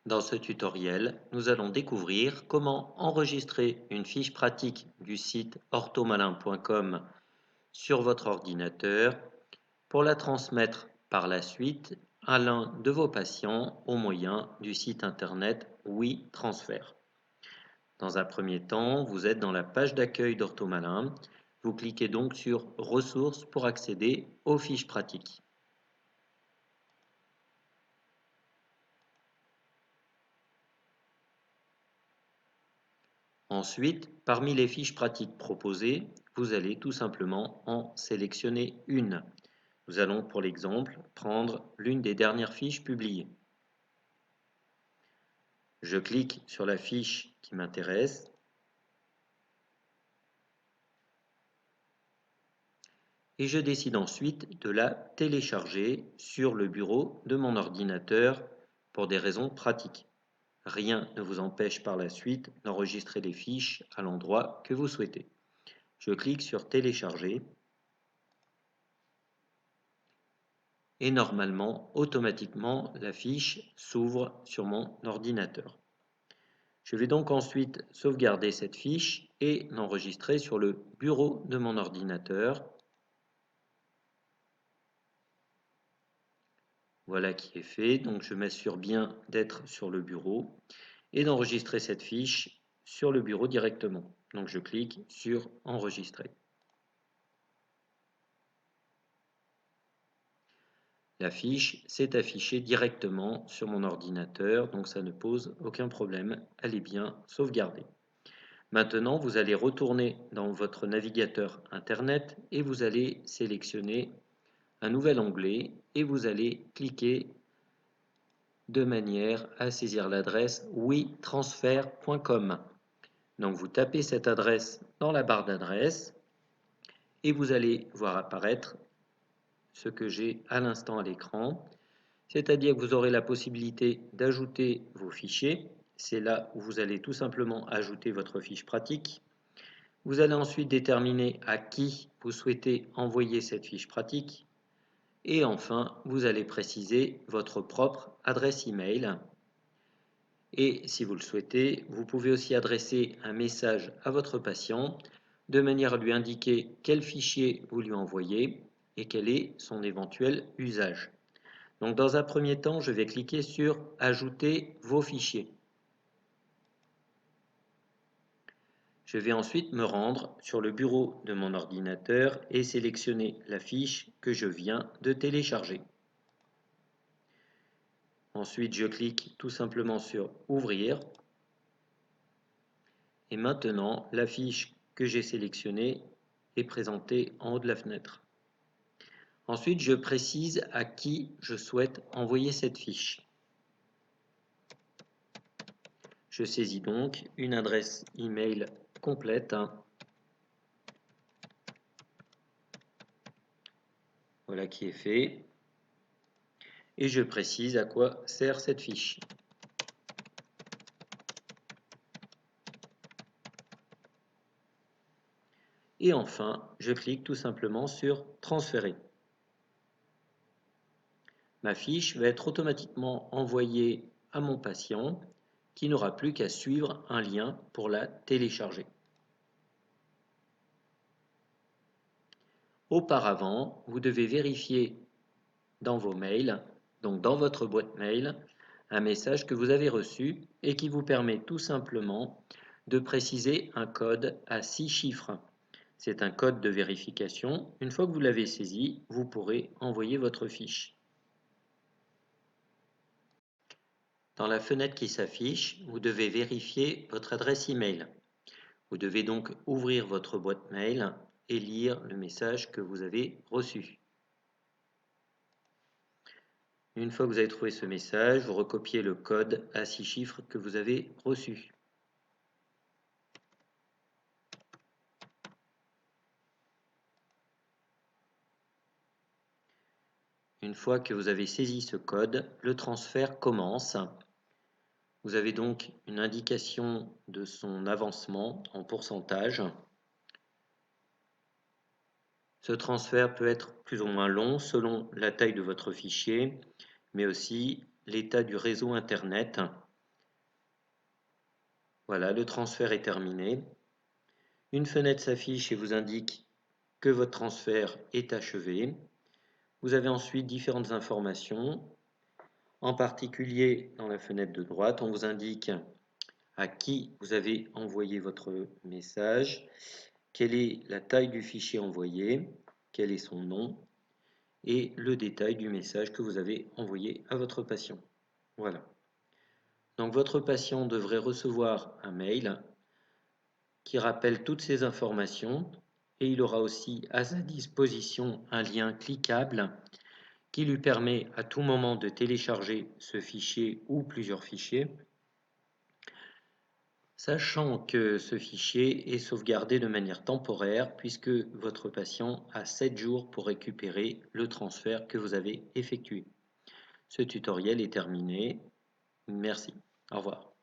Dans ce tutoriel, nous allons découvrir comment enregistrer une fiche pratique du site orthomalin.com sur votre ordinateur pour la transmettre par la suite à l'un de vos patients au moyen du site internet WeTransfer. Dans un premier temps, vous êtes dans la page d'accueil d'Orthomalin. Vous cliquez donc sur Ressources pour accéder aux fiches pratiques. Ensuite, parmi les fiches pratiques proposées, vous allez tout simplement en sélectionner une. Nous allons pour l'exemple prendre l'une des dernières fiches publiées. Je clique sur la fiche qui m'intéresse et je décide ensuite de la télécharger sur le bureau de mon ordinateur pour des raisons pratiques. Rien ne vous empêche par la suite d'enregistrer les fiches à l'endroit que vous souhaitez. Je clique sur télécharger et normalement, automatiquement, la fiche s'ouvre sur mon ordinateur. Je vais donc ensuite sauvegarder cette fiche et l'enregistrer sur le bureau de mon ordinateur. Voilà qui est fait, donc je m'assure bien d'être sur le bureau et d'enregistrer cette fiche sur le bureau directement. Donc je clique sur enregistrer. La fiche s'est affichée directement sur mon ordinateur, donc ça ne pose aucun problème, elle est bien sauvegardée. Maintenant, vous allez retourner dans votre navigateur Internet et vous allez sélectionner un nouvel onglet et vous allez cliquer de manière à saisir l'adresse wetransfer.com. Donc vous tapez cette adresse dans la barre d'adresse et vous allez voir apparaître ce que j'ai à l'instant à l'écran, c'est-à-dire que vous aurez la possibilité d'ajouter vos fichiers. C'est là où vous allez tout simplement ajouter votre fiche pratique. Vous allez ensuite déterminer à qui vous souhaitez envoyer cette fiche pratique. Et enfin, vous allez préciser votre propre adresse email. Et si vous le souhaitez, vous pouvez aussi adresser un message à votre patient de manière à lui indiquer quel fichier vous lui envoyez et quel est son éventuel usage. Donc dans un premier temps, je vais cliquer sur « Ajouter vos fichiers ». Je vais ensuite me rendre sur le bureau de mon ordinateur et sélectionner la fiche que je viens de télécharger. Ensuite, je clique tout simplement sur « Ouvrir ». Et maintenant, la fiche que j'ai sélectionnée est présentée en haut de la fenêtre. Ensuite, je précise à qui je souhaite envoyer cette fiche. Je saisis donc une adresse email complète. Voilà qui est fait. Et je précise à quoi sert cette fiche. Et enfin, je clique tout simplement sur « Transférer ». Ma fiche va être automatiquement envoyée à mon patient qui n'aura plus qu'à suivre un lien pour la télécharger. Auparavant, vous devez vérifier dans vos mails, donc dans votre boîte mail, un message que vous avez reçu et qui vous permet tout simplement de préciser un code à 6 chiffres. C'est un code de vérification. Une fois que vous l'avez saisi, vous pourrez envoyer votre fiche. Dans la fenêtre qui s'affiche, vous devez vérifier votre adresse email. Vous devez donc ouvrir votre boîte mail et lire le message que vous avez reçu. Une fois que vous avez trouvé ce message, vous recopiez le code à 6 chiffres que vous avez reçu. Une fois que vous avez saisi ce code, le transfert commence. Vous avez donc une indication de son avancement en pourcentage. Ce transfert peut être plus ou moins long selon la taille de votre fichier, mais aussi l'état du réseau Internet. Voilà, le transfert est terminé. Une fenêtre s'affiche et vous indique que votre transfert est achevé. Vous avez ensuite différentes informations. En particulier, dans la fenêtre de droite, on vous indique à qui vous avez envoyé votre message, quelle est la taille du fichier envoyé, quel est son nom et le détail du message que vous avez envoyé à votre patient. Voilà. Donc votre patient devrait recevoir un mail qui rappelle toutes ces informations et il aura aussi à sa disposition un lien cliquable qui lui permet à tout moment de télécharger ce fichier ou plusieurs fichiers, sachant que ce fichier est sauvegardé de manière temporaire puisque votre patient a 7 jours pour récupérer le transfert que vous avez effectué. Ce tutoriel est terminé. Merci. Au revoir.